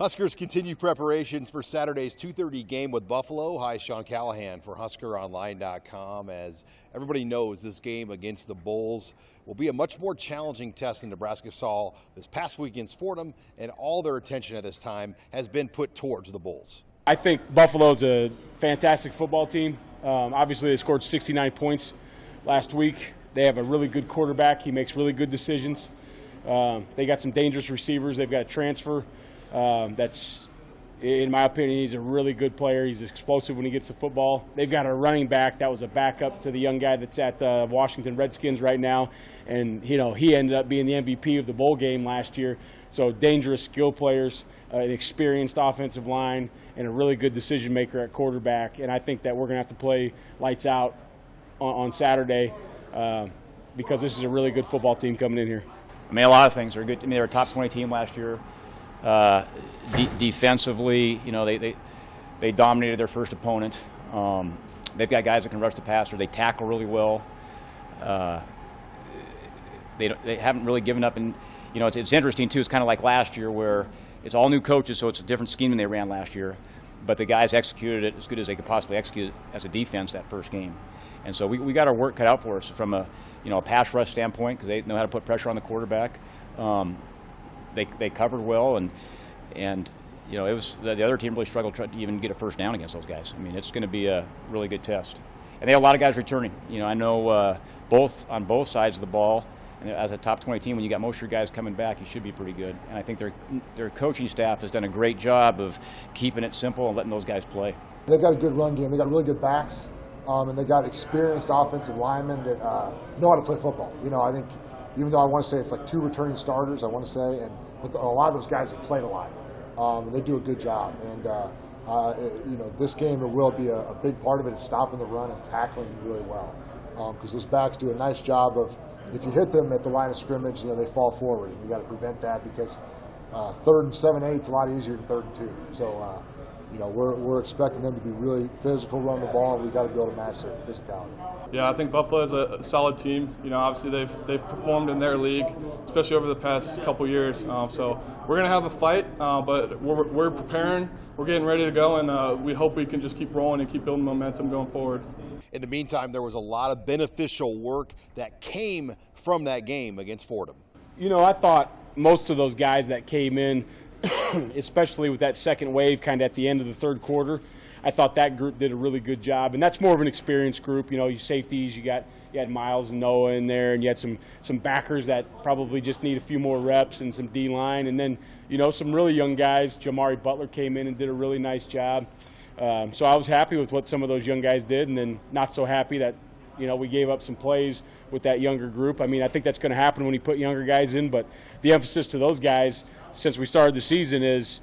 Huskers continue preparations for Saturday's 2:30 game with Buffalo. Hi, Sean Callahan for HuskerOnline.com. As everybody knows, this game against the Bulls will be a much more challenging test than Nebraska saw this past week against Fordham, and all their attention at this time has been put towards the Bulls. I think Buffalo's a fantastic football team. Obviously, they scored 69 points last week. They have a really good quarterback. He makes really good decisions. They got some dangerous receivers. They've got a transfer. That's, in my opinion, he's a really good player. He's explosive when he gets the football. They've got a running back that was a backup to the young guy that's at the Washington Redskins right now, and he ended up being the MVP of the bowl game last year. So dangerous skill players, an experienced offensive line, and a really good decision maker at quarterback. And I think that we're going to have to play lights out on Saturday because this is a really good football team coming in here. I mean, a lot of things are good. I mean, they were a top 20 team last year. Defensively, they dominated their first opponent. They've got guys that can rush the passer. They tackle really well. They haven't really given up. And it's interesting too. It's kind of like last year where it's all new coaches, so it's a different scheme than they ran last year. But the guys executed it as good as they could possibly execute it as a defense that first game. And so we got our work cut out for us from a pass rush standpoint because they know how to put pressure on the quarterback. They covered well, and it was the other team really struggled to even get a first down against those guys. I mean, it's going to be a really good test, and they have a lot of guys returning. I know on both sides of the ball. And as a top 20 team, when you got most of your guys coming back, you should be pretty good. And I think their coaching staff has done a great job of keeping it simple and letting those guys play. They've got a good run game. They got really good backs, and they got experienced offensive linemen that know how to play football. I think. Even though I want to say it's like 2 returning starters, I want to say, and a lot of those guys have played a lot. They do a good job. And, this game, it will be a big part of it is stopping the run and tackling really well. Because those backs do a nice job of, if you hit them at the line of scrimmage, they fall forward. And you got to prevent that because 3rd and 7, 8 is a lot easier than 3rd and 2. So, we're expecting them to be really physical, run the ball, and we got to be able to match their physicality. Yeah, I think Buffalo is a solid team. Obviously they've performed in their league, especially over the past couple years. So we're going to have a fight, but we're preparing. We're getting ready to go, and we hope we can just keep rolling and keep building momentum going forward. In the meantime, there was a lot of beneficial work that came from that game against Fordham. I thought most of those guys that came in, especially with that second wave kind of at the end of the third quarter, I thought that group did a really good job, and that's more of an experienced group. You safeties, you had Miles and Noah in there, and you had some backers that probably just need a few more reps, and some D-line, and then some really young guys. Jamari Butler came in and did a really nice job. So I was happy with what some of those young guys did, and then not so happy that we gave up some plays with that younger group. I mean, I think that's going to happen when you put younger guys in, but the emphasis to those guys since we started the season is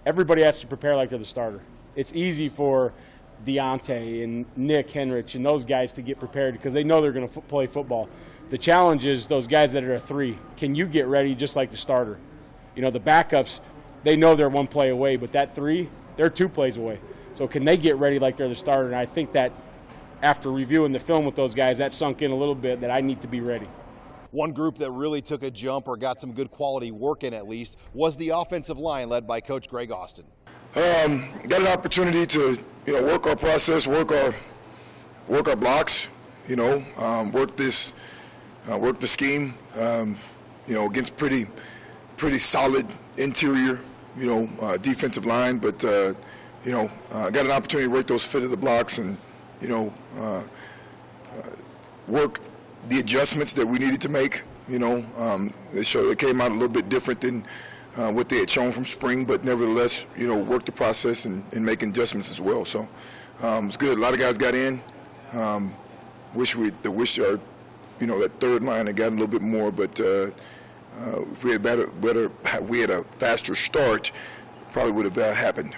everybody has to prepare like they're the starter. It's easy for Deontay and Nick Henrich and those guys to get prepared because they know they're going to play football. The challenge is those guys that are a 3. Can you get ready just like the starter? The backups, they know they're 1 play away, but that 3, they're 2 plays away. So can they get ready like they're the starter? And I think that after reviewing the film with those guys, that sunk in a little bit that I need to be ready. One group that really took a jump or got some good quality work in at least was the offensive line led by Coach Greg Austin. Got an opportunity to work our process, work our blocks, work the scheme, against pretty solid interior, defensive line, but got an opportunity to work those fit of the blocks and work the adjustments that we needed to make. They came out a little bit different than what they had shown from spring, but nevertheless, worked the process and making adjustments as well. So it's good. A lot of guys got in. Wish our, that third line had gotten a little bit more, but if we had a faster start, probably would have happened.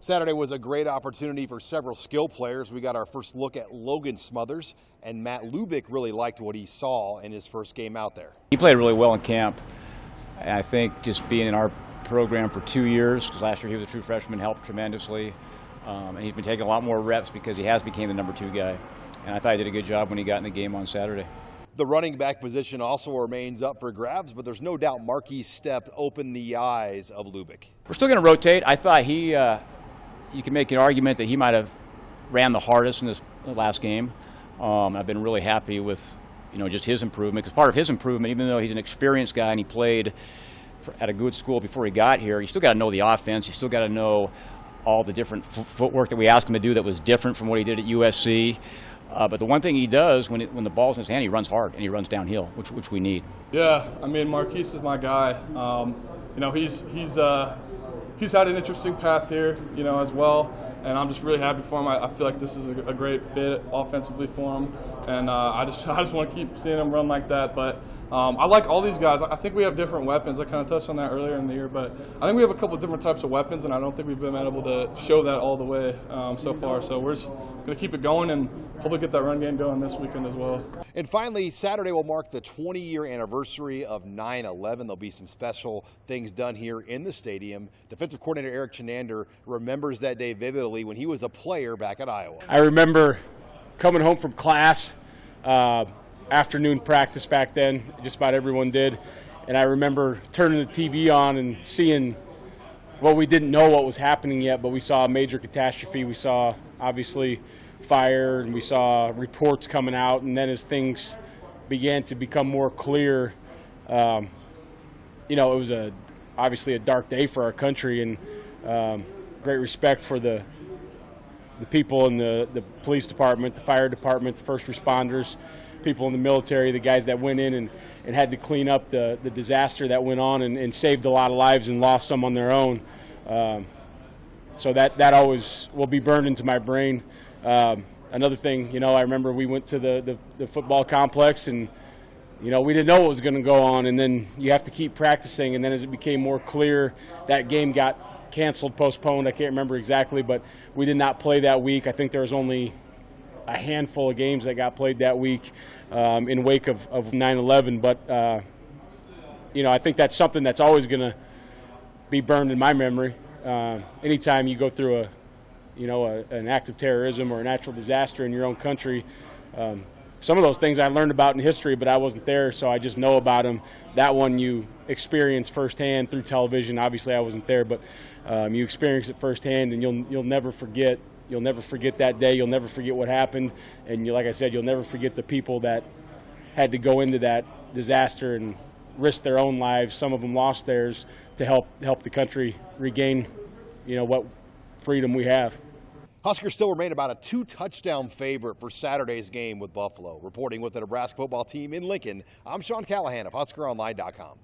Saturday was a great opportunity for several skill players. We got our first look at Logan Smothers, and Matt Lubick really liked what he saw in his first game out there. He played really well in camp. I think just being in our program for 2 years, because last year he was a true freshman, helped tremendously. And he's been taking a lot more reps because he has became the number 2 guy. And I thought he did a good job when he got in the game on Saturday. The running back position also remains up for grabs, but there's no doubt Marquis Stepp opened the eyes of Lubick. We're still going to rotate. I thought you can make an argument that he might have ran the hardest in this last game. I've been really happy with, just his improvement, because part of his improvement, even though he's an experienced guy and he played at a good school before he got here, you still got to know the offense. You still got to know all the different footwork that we asked him to do that was different from what he did at USC. But the one thing he does when the ball's in his hand, he runs hard and he runs downhill, which we need. Yeah, I mean, Marquis is my guy. He's had an interesting path here, as well, and I'm just really happy for him. I feel like this is a great fit offensively for him, and I just want to keep seeing him run like that. But I like all these guys. I think we have different weapons. I kind of touched on that earlier in the year, but I think we have a couple of different types of weapons, and I don't think we've been able to show that all the way so far. So we're just going to keep it going and hopefully get that run game going this weekend as well. And finally, Saturday will mark the 20-year anniversary of 9/11. There'll be some special things done here in the stadium. Defensive coordinator Eric Chenander remembers that day vividly when he was a player back at Iowa. I remember coming home from class, afternoon practice back then, just about everyone did, and I remember turning the TV on and seeing, well, we didn't know what was happening yet, but we saw a major catastrophe. We saw, obviously, fire, and we saw reports coming out, and then as things began to become more clear, it was obviously a dark day for our country, and great respect for the people in the police department, the fire department, the first responders, people in the military, the guys that went in and had to clean up the disaster that went on and saved a lot of lives and lost some on their own. So that always will be burned into my brain. Another thing, I remember we went to the football complex, and we didn't know what was going to go on, and then you have to keep practicing, and then as it became more clear, that game got canceled, postponed. I can't remember exactly, but we did not play that week. I think there was only a handful of games that got played that week in wake of 9/11. But, I think that's something that's always going to be burned in my memory. Anytime you go through an act of terrorism or a natural disaster in your own country, some of those things I learned about in history, but I wasn't there, so I just know about them. That one you experience firsthand through television. Obviously, I wasn't there, but you experience it firsthand, and you'll never forget. You'll never forget that day. You'll never forget what happened, and like I said, you'll never forget the people that had to go into that disaster and risk their own lives. Some of them lost theirs to help the country regain, what freedom we have. Huskers still remain about a 2-touchdown favorite for Saturday's game with Buffalo. Reporting with the Nebraska Football Team in Lincoln, I'm Sean Callahan of HuskerOnline.com.